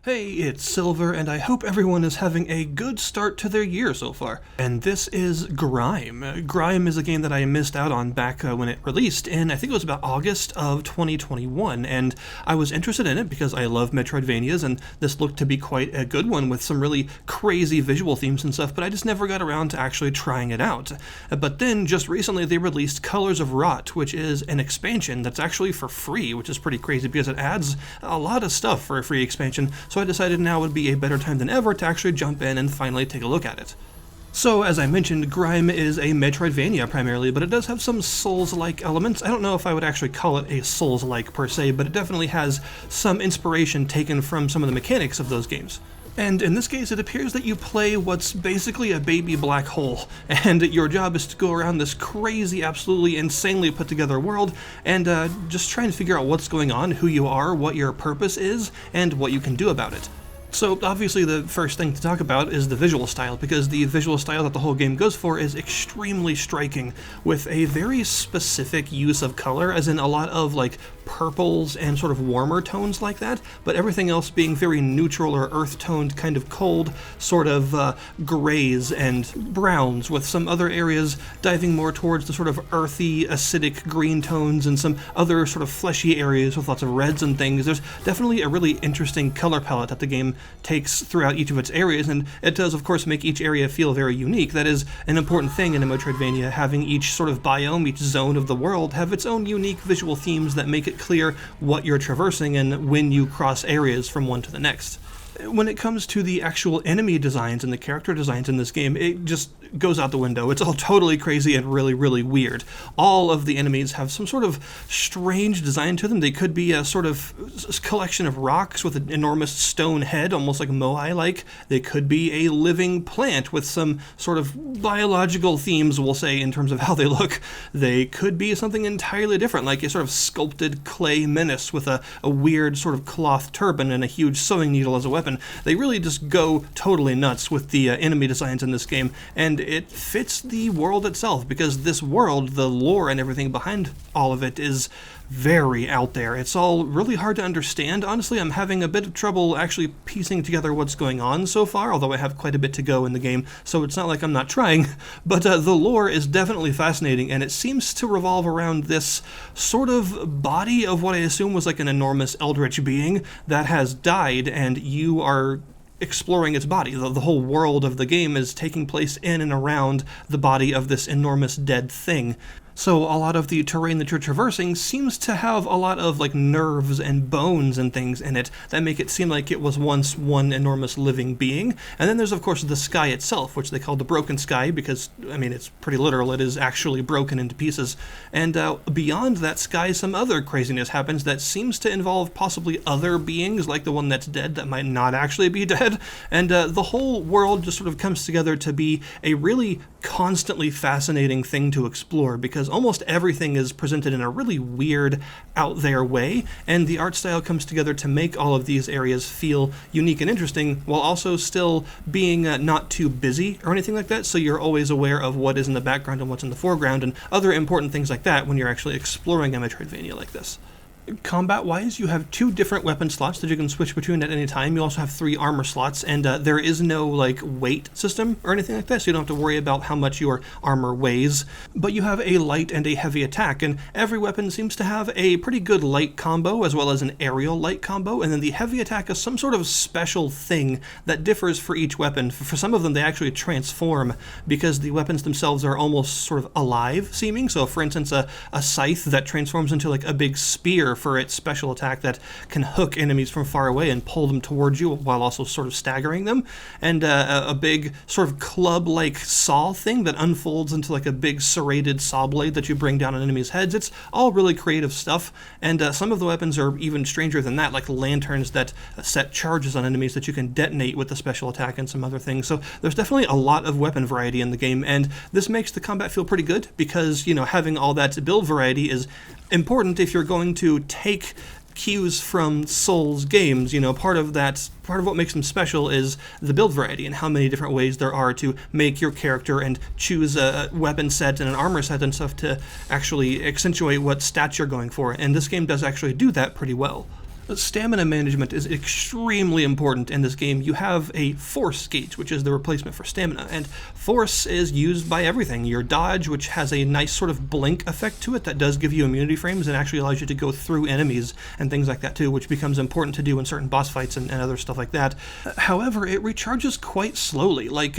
Hey, it's Silver, and I hope everyone is having a good start to their year so far. And this is GRIME. GRIME is a game that I missed out on back when it released in, I think it was about August of 2021, and I was interested in it because I love Metroidvanias, and this looked to be quite a good one with some really crazy visual themes and stuff, but I just never got around to actually trying it out. But then, just recently, they released Colors of Rot, which is an expansion that's actually for free, which is pretty crazy because it adds a lot of stuff for a free expansion. So I decided now would be a better time than ever to actually jump in and finally take a look at it. So, as I mentioned, GRIME is a Metroidvania primarily, but it does have some Souls-like elements. I don't know if I would actually call it a Souls-like per se, but it definitely has some inspiration taken from some of the mechanics of those games. And in this case, it appears that you play what's basically a baby black hole, and your job is to go around this crazy, absolutely insanely put together world, and just try and figure out what's going on, who you are, what your purpose is, and what you can do about it. So obviously the first thing to talk about is the visual style, because the visual style that the whole game goes for is extremely striking, with a very specific use of color, as in a lot of like purples and sort of warmer tones like that, but everything else being very neutral or earth-toned, kind of cold, sort of grays and browns, with some other areas diving more towards the sort of earthy, acidic green tones, and some other sort of fleshy areas with lots of reds and things. There's definitely a really interesting color palette that the game takes throughout each of its areas, and it does of course make each area feel very unique. That is an important thing in a Metroidvania, having each sort of biome, each zone of the world have its own unique visual themes that make it clear what you're traversing and when you cross areas from one to the next. When it comes to the actual enemy designs and the character designs in this game, it just goes out the window. It's all totally crazy and really, really weird. All of the enemies have some sort of strange design to them. They could be a sort of collection of rocks with an enormous stone head, almost like Moai-like. They could be a living plant with some sort of biological themes, we'll say, in terms of how they look. They could be something entirely different, like a sort of sculpted clay menace with a weird sort of cloth turban and a huge sewing needle as a weapon. They really just go totally nuts with the enemy designs in this game, and it fits the world itself, because this world, the lore and everything behind all of it, is very out there. It's all really hard to understand. Honestly, I'm having a bit of trouble actually piecing together what's going on so far, although I have quite a bit to go in the game, so it's not like I'm not trying. But the lore is definitely fascinating, and it seems to revolve around this sort of body of what I assume was like an enormous eldritch being that has died, and you are exploring its body. The whole world of the game is taking place in and around the body of this enormous dead thing. So a lot of the terrain that you're traversing seems to have a lot of like nerves and bones and things in it that make it seem like it was once one enormous living being. And then there's of course the sky itself, which they call the broken sky because, I mean, it's pretty literal. It is actually broken into pieces. And beyond that sky, some other craziness happens that seems to involve possibly other beings, like the one that's dead that might not actually be dead. And the whole world just sort of comes together to be a really constantly fascinating thing to explore, because almost everything is presented in a really weird, out there way, and the art style comes together to make all of these areas feel unique and interesting, while also still being not too busy or anything like that, so you're always aware of what is in the background and what's in the foreground, and other important things like that when you're actually exploring a Metroidvania like this. Combat-wise, you have 2 different weapon slots that you can switch between at any time. You also have 3 armor slots, and there is no like weight system or anything like that, so you don't have to worry about how much your armor weighs. But you have a light and a heavy attack, and every weapon seems to have a pretty good light combo as well as an aerial light combo, and then the heavy attack is some sort of special thing that differs for each weapon. For some of them, they actually transform because the weapons themselves are almost sort of alive seeming. So for instance, a scythe that transforms into like a big spear for its special attack that can hook enemies from far away and pull them towards you while also sort of staggering them, and a big sort of club-like saw thing that unfolds into like a big serrated saw blade that you bring down on enemies' heads. It's all really creative stuff, and some of the weapons are even stranger than that, like lanterns that set charges on enemies that you can detonate with the special attack and some other things. So there's definitely a lot of weapon variety in the game, and this makes the combat feel pretty good because, you know, having all that build variety is important if you're going to take cues from Souls games. You know, part of what makes them special is the build variety and how many different ways there are to make your character and choose a weapon set and an armor set and stuff to actually accentuate what stats you're going for, and this game does actually do that pretty well. Stamina management is extremely important in this game. You have a force gauge, which is the replacement for stamina, and force is used by everything. Your dodge, which has a nice sort of blink effect to it that does give you immunity frames and actually allows you to go through enemies and things like that too, which becomes important to do in certain boss fights and other stuff like that. However, it recharges quite slowly, like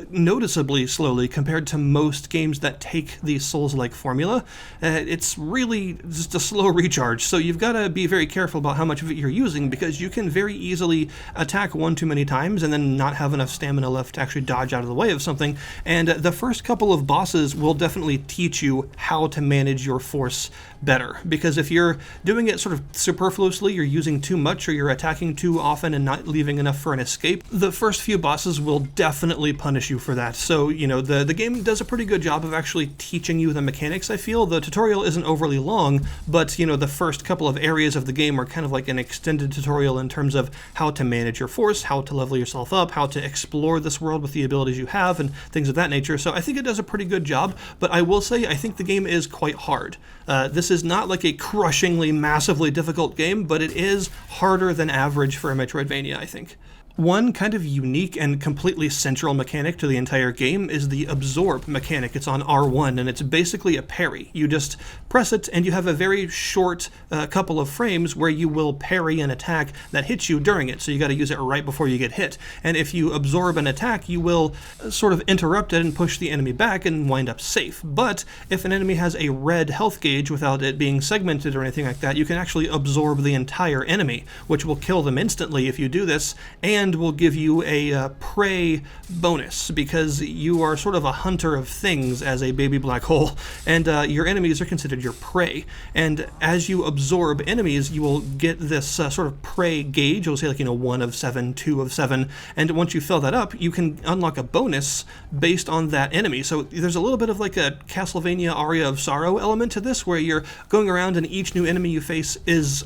noticeably slowly compared to most games that take the Souls-like formula. It's really just a slow recharge, so you've got to be very careful about how much of it you're using, because you can very easily attack one too many times and then not have enough stamina left to actually dodge out of the way of something. And the first couple of bosses will definitely teach you how to manage your force better, because if you're doing it sort of superfluously, you're using too much, or you're attacking too often and not leaving enough for an escape, the first few bosses will definitely punish you for that. So, you know, the game does a pretty good job of actually teaching you the mechanics, I feel. The tutorial isn't overly long, but, you know, the first couple of areas of the game are kind of like an extended tutorial in terms of how to manage your force, how to level yourself up, how to explore this world with the abilities you have, and things of that nature. So I think it does a pretty good job, but I will say I think the game is quite hard. This is not like a crushingly, massively difficult game, but it is harder than average for a Metroidvania, I think. One kind of unique and completely central mechanic to the entire game is the absorb mechanic. It's on R1, and it's basically a parry. You just press it, and you have a very short couple of frames where you will parry an attack that hits you during it, so you got to use it right before you get hit. And if you absorb an attack, you will sort of interrupt it and push the enemy back and wind up safe. But if an enemy has a red health gauge without it being segmented or anything like that, you can actually absorb the entire enemy, which will kill them instantly if you do this, and will give you a prey bonus, because you are sort of a hunter of things as a baby black hole, and your enemies are considered your prey. And as you absorb enemies, you will get this sort of prey gauge. It'll say, like, 1 of 7, 2 of 7, and once you fill that up, you can unlock a bonus based on that enemy. So there's a little bit of like a Castlevania Aria of Sorrow element to this, where you're going around and each new enemy you face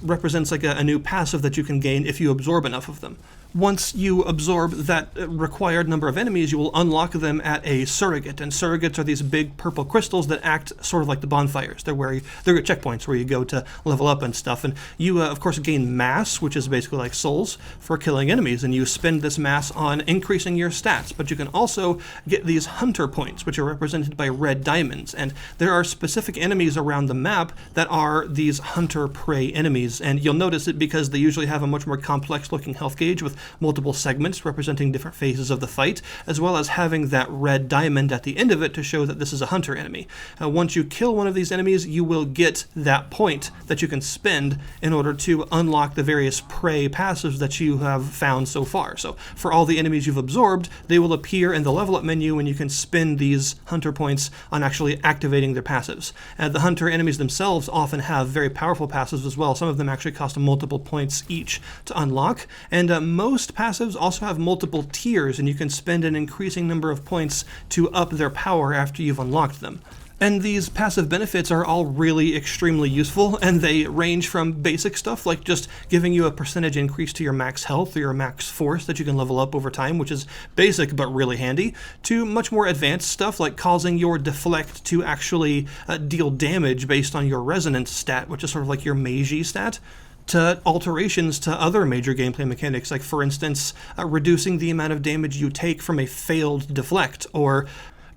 represents like a new passive that you can gain if you absorb enough of them. Once you absorb that required number of enemies, you will unlock them at a surrogate, and surrogates are these big purple crystals that act sort of like the bonfires. They're checkpoints where you go to level up and stuff, and you of course gain mass, which is basically like souls for killing enemies, and you spend this mass on increasing your stats. But you can also get these hunter points, which are represented by red diamonds, and there are specific enemies around the map that are these hunter prey enemies, and you'll notice it because they usually have a much more complex looking health gauge with multiple segments representing different phases of the fight, as well as having that red diamond at the end of it to show that this is a hunter enemy. Once you kill one of these enemies, you will get that point that you can spend in order to unlock the various prey passives that you have found so far. So for all the enemies you've absorbed, they will appear in the level up menu, and you can spend these hunter points on actually activating their passives. The hunter enemies themselves often have very powerful passives as well. Some of them actually cost multiple points each to unlock, and most passives also have multiple tiers, and you can spend an increasing number of points to up their power after you've unlocked them. And these passive benefits are all really extremely useful, and they range from basic stuff like just giving you a percentage increase to your max health or your max force that you can level up over time, which is basic but really handy, to much more advanced stuff like causing your deflect to actually deal damage based on your resonance stat, which is sort of like your Meiji stat, to alterations to other major gameplay mechanics, like, for instance, reducing the amount of damage you take from a failed deflect, or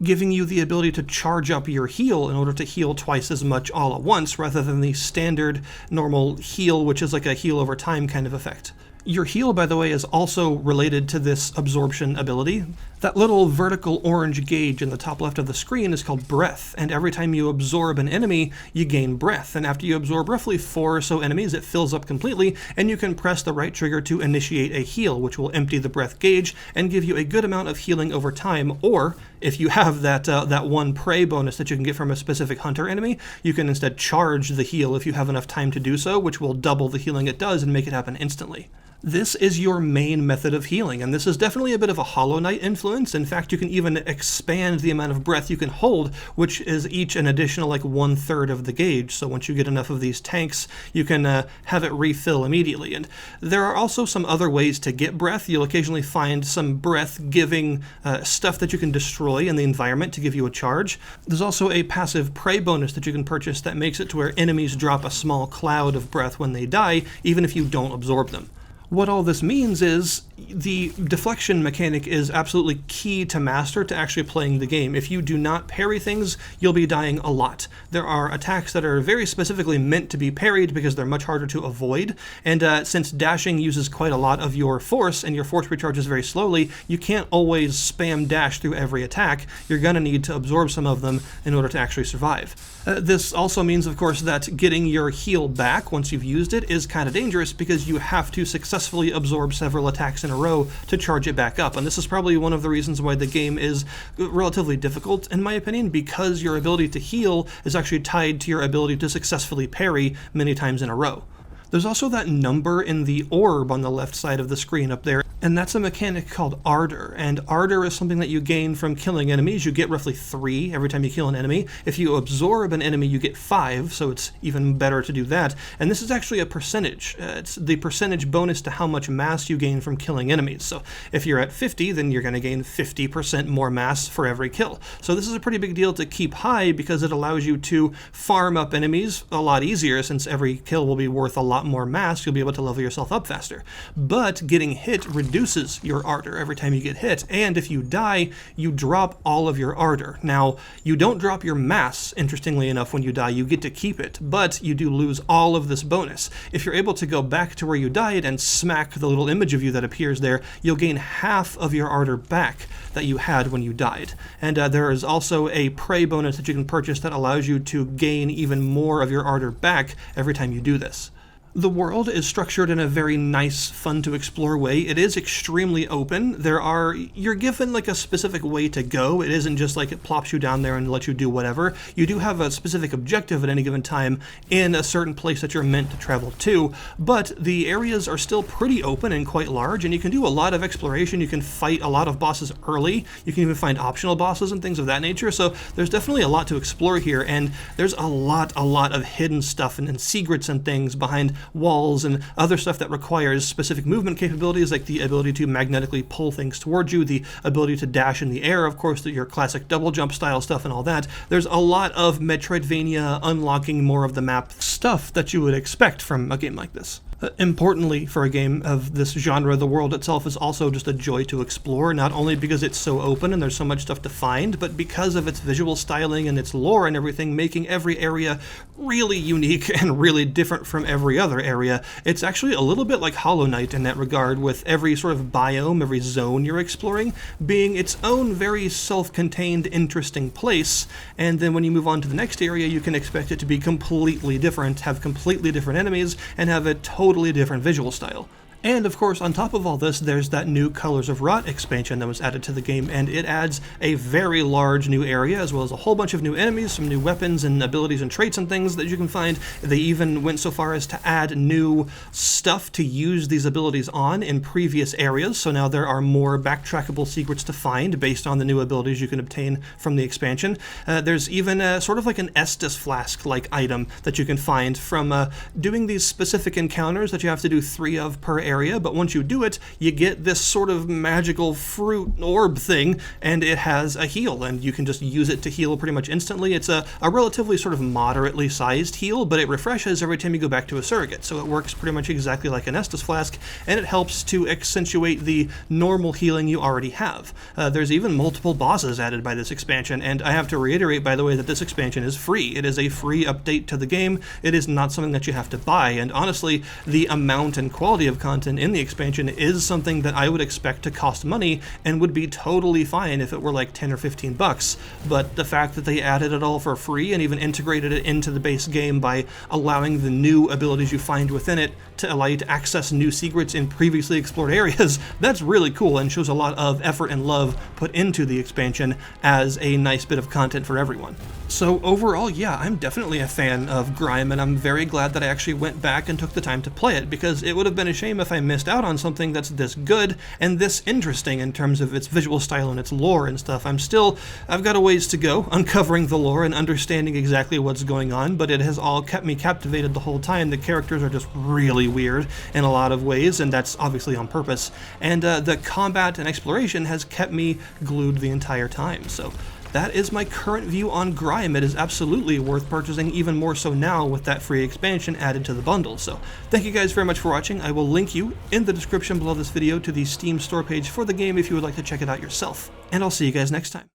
giving you the ability to charge up your heal in order to heal twice as much all at once, rather than the standard normal heal, which is like a heal over time kind of effect. Your heal, by the way, is also related to this absorption ability. That little vertical orange gauge in the top left of the screen is called breath, and every time you absorb an enemy, you gain breath, and after you absorb roughly 4 or so enemies, it fills up completely, and you can press the right trigger to initiate a heal, which will empty the breath gauge and give you a good amount of healing over time. Or, if you have that one prey bonus that you can get from a specific hunter enemy, you can instead charge the heal if you have enough time to do so, which will double the healing it does and make it happen instantly. This is your main method of healing, and this is definitely a bit of a Hollow Knight influence. influence. In fact, you can even expand the amount of breath you can hold, which is each an additional like 1/3 of the gauge. So once you get enough of these tanks, you can have it refill immediately. And there are also some other ways to get breath. You'll occasionally find some breath-giving stuff that you can destroy in the environment to give you a charge. There's also a passive prey bonus that you can purchase that makes it to where enemies drop a small cloud of breath when they die, even if you don't absorb them. What all this means is the deflection mechanic is absolutely key to master to actually playing the game. If you do not parry things, you'll be dying a lot. There are attacks that are very specifically meant to be parried because they're much harder to avoid, and since dashing uses quite a lot of your force and your force recharges very slowly, you can't always spam dash through every attack. You're going to need to absorb some of them in order to actually survive. This also means, of course, that getting your heal back once you've used it is kind of dangerous because you have to successfully absorb several attacks in a row to charge it back up. And this is probably one of the reasons why the game is relatively difficult, in my opinion, because your ability to heal is actually tied to your ability to successfully parry many times in a row. There's also that number in the orb on the left side of the screen up there, and that's a mechanic called Ardor. And Ardor is something that you gain from killing enemies. You get roughly 3 every time you kill an enemy. If you absorb an enemy, you get 5, so it's even better to do that. And this is actually a percentage. It's the percentage bonus to how much mass you gain from killing enemies. So if you're at 50, then you're going to gain 50% more mass for every kill. So this is a pretty big deal to keep high because it allows you to farm up enemies a lot easier, since every kill will be worth a lot more mass. You'll be able to level yourself up faster. But getting hit reduces your ardor every time you get hit, and if you die, you drop all of your ardor. Now, you don't drop your mass, interestingly enough, when you die. You get to keep it, but you do lose all of this bonus. If you're able to go back to where you died and smack the little image of you that appears there, you'll gain half of your ardor back that you had when you died. And there is also a prey bonus that you can purchase that allows you to gain even more of your ardor back every time you do this. The world is structured in a very nice, fun to explore way. It is extremely open. You're given like a specific way to go. It isn't just like it plops you down there and lets you do whatever. You do have a specific objective at any given time in a certain place that you're meant to travel to, but the areas are still pretty open and quite large, and you can do a lot of exploration. You can fight a lot of bosses early. You can even find optional bosses and things of that nature. So there's definitely a lot to explore here, and there's a lot of hidden stuff and secrets and things behind walls and other stuff that requires specific movement capabilities, like the ability to magnetically pull things towards you, the ability to dash in the air, of course, your classic double jump style stuff and all that. There's a lot of Metroidvania unlocking more of the map stuff that you would expect from a game like this. Importantly, for a game of this genre, the world itself is also just a joy to explore, not only because it's so open and there's so much stuff to find, but because of its visual styling and its lore and everything, making every area really unique and really different from every other area. It's actually a little bit like Hollow Knight in that regard, with every sort of biome, every zone you're exploring being its own very self-contained, interesting place, and then when you move on to the next area, you can expect it to be completely different, have completely different enemies, and have a totally different visual style. And of course, on top of all this, there's that new Colors of Rot expansion that was added to the game, and it adds a very large new area, as well as a whole bunch of new enemies, some new weapons and abilities and traits and things that you can find. They even went so far as to add new stuff to use these abilities on in previous areas, so now there are more backtrackable secrets to find based on the new abilities you can obtain from the expansion. There's even sort of like an Estus Flask-like item that you can find from doing these specific encounters that you have to do 3 of per area, but once you do it, you get this sort of magical fruit orb thing, and it has a heal, and you can just use it to heal pretty much instantly. It's a relatively sort of moderately sized heal, but it refreshes every time you go back to a surrogate, so it works pretty much exactly like an Estus Flask, and it helps to accentuate the normal healing you already have. There's even multiple bosses added by this expansion, and I have to reiterate, by the way, that this expansion is free. It is a free update to the game. It is not something that you have to buy, and honestly, the amount and quality of content in the expansion is something that I would expect to cost money and would be totally fine if it were like 10 or 15 bucks. But the fact that they added it all for free and even integrated it into the base game by allowing the new abilities you find within it to allow you to access new secrets in previously explored areas, that's really cool and shows a lot of effort and love put into the expansion as a nice bit of content for everyone. So overall, yeah, I'm definitely a fan of GRIME, and I'm very glad that I actually went back and took the time to play it, because it would have been a shame if I missed out on something that's this good and this interesting in terms of its visual style and its lore and stuff. I've got a ways to go uncovering the lore and understanding exactly what's going on, but it has all kept me captivated the whole time. The characters are just really weird in a lot of ways, and that's obviously on purpose, and the combat and exploration has kept me glued the entire time. So that is my current view on GRIME. It is absolutely worth purchasing, even more so now with that free expansion added to the bundle. So thank you guys very much for watching. I will link you in the description below this video to the Steam store page for the game if you would like to check it out yourself. And I'll see you guys next time.